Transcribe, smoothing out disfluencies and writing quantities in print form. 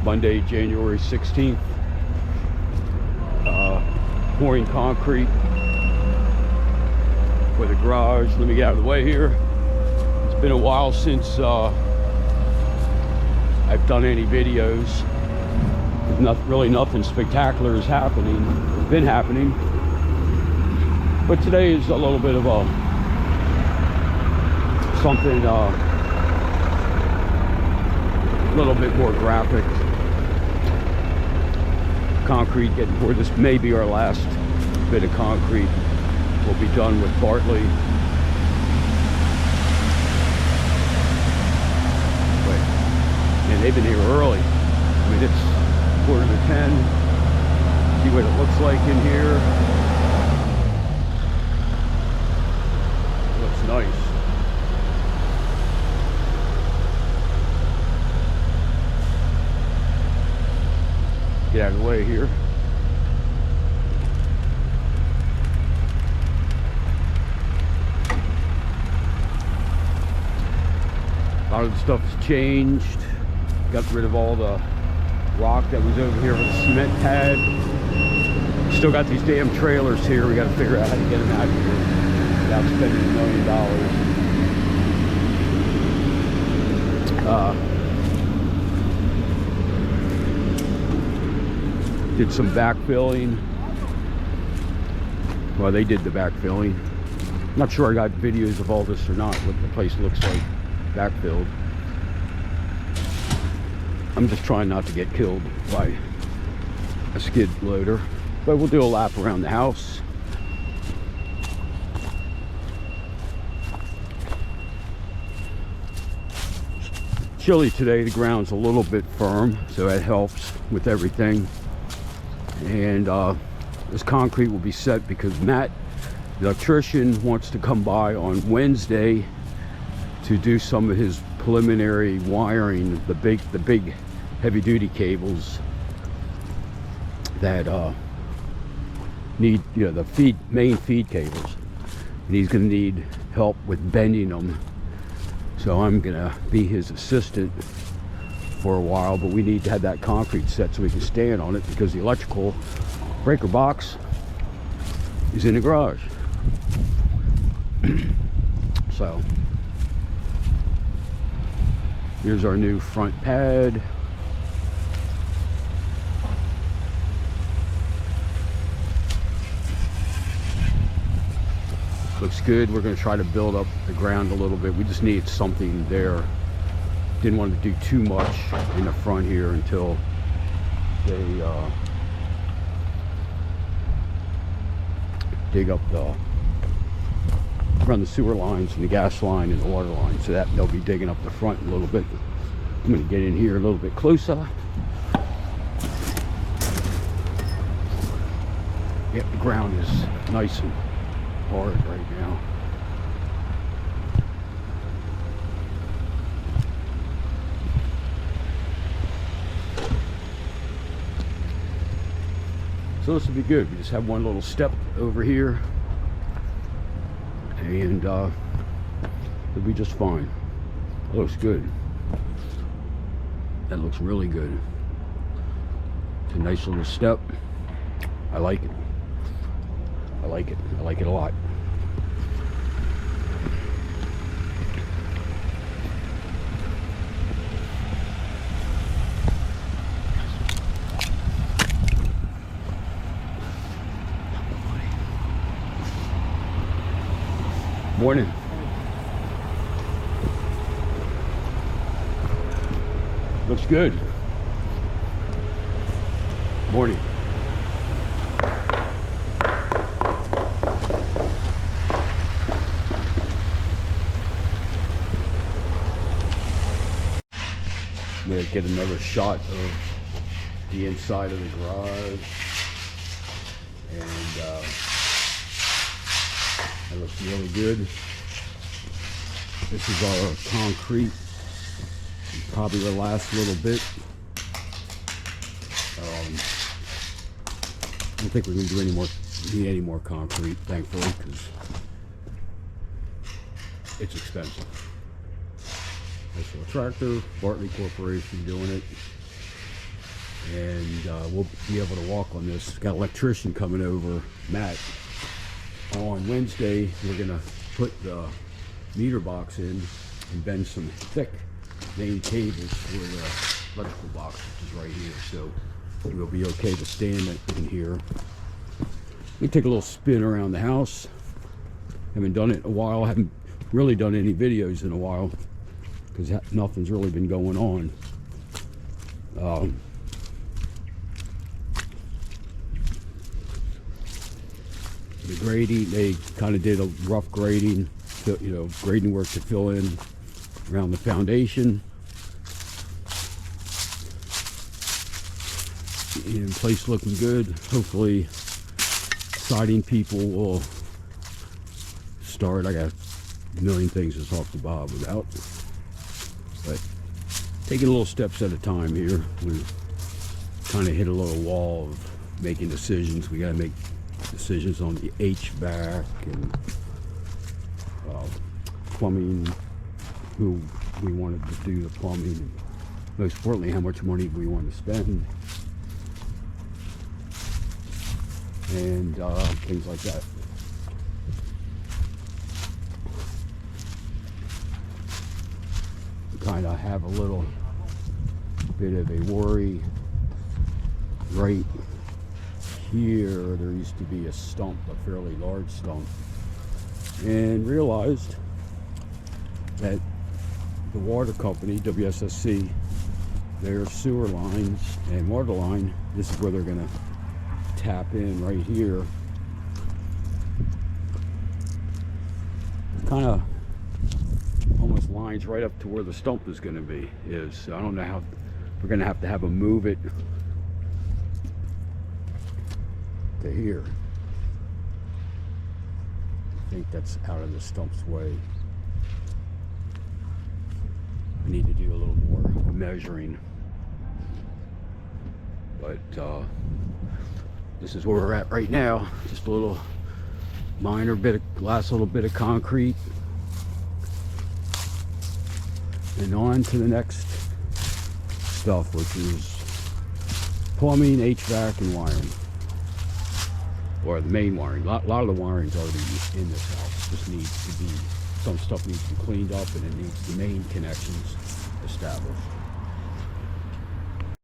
Monday, January 16th. Pouring concrete for the garage. Let me get out of the way here. It's been a while since I've done any videos. Really nothing spectacular is been happening. But today is a little bit of something a little bit more graphic. Concrete getting poured. This may be our last bit of concrete. We'll be done with Bartley. Wait, man, they've been here early. I mean, it's 9:45. See what it looks like in here. It looks nice. Get out of the way here. A lot of the stuff has changed. Got rid of all the rock that was over here with the cement pad. Still got these damn trailers here. We got to figure out how to get them out of here without spending $1 million. Did some backfilling. Well, they did the backfilling. Not sure I got videos of all this or not, what the place looks like backfilled. I'm just trying not to get killed by a skid loader. But we'll do a lap around the house. Chilly today, the ground's a little bit firm, so that helps with everything. And this concrete will be set because Matt, the electrician, wants to come by on Wednesday to do some of his preliminary wiring, the big heavy-duty cables that need, the main feed cables, and he's going to need help with bending them. So I'm going to be his assistant for a while, but we need to have that concrete set so we can stand on it because the electrical breaker box is in the garage. So here's our new front pad. Looks good. We're going to try to build up the ground a little bit. We just need something there. Didn't want to do too much in the front here until they dig up run the sewer lines and the gas line and the water line, so that they'll be digging up the front a little bit. I'm going to get in here a little bit closer. Yep, the ground is nice and hard right now. So this will be good. We just have one little step over here, and it'll be just fine. It looks good. That looks really good. It's a nice little step. I like it. I like it. I like it a lot. Morning. Looks good. Morning. I'm going to get another shot of the inside of the garage, and that looks really good. This is our concrete. Probably the last little bit. I don't think we're going to do need any more concrete, thankfully, because it's expensive. Nice little tractor, Bartley Corporation doing it. and we'll be able to walk on this. Got an electrician coming over, Matt. On Wednesday, we're gonna put the meter box in and bend some thick main cables for the electrical box, which is right here. So we'll be okay to stand it in here. We take a little spin around the house. Haven't done it in a while. Haven't really done any videos in a while because nothing's really been going on. The grading, they kind of did a rough grading, grading work to fill in around the foundation. In place looking good. Hopefully siding people will start. I got a million things to talk to Bob about, but taking little steps at a time here. We kind of hit a little wall of making decisions. We got to make decisions on the HVAC and plumbing, who we wanted to do the plumbing, and most importantly, how much money we want to spend, and things like that. We kind of have a little bit of a worry right here. There used to be a stump, a fairly large stump, and realized that the water company, WSSC, their sewer lines and water line, this is where they're going to tap in right here. Kind of almost lines right up to where the stump is going to be. I don't know how we're going to have them move it to here. I think that's out of the stump's way. I need to do a little more measuring, but this is where we're at right now. Just a little minor bit of last little bit of concrete, and on to the next stuff, which is plumbing, HVAC, and wiring, or the main wiring. A lot of the wiring's already in this house. Just needs to be, some stuff needs to be cleaned up, and it needs the main connections established.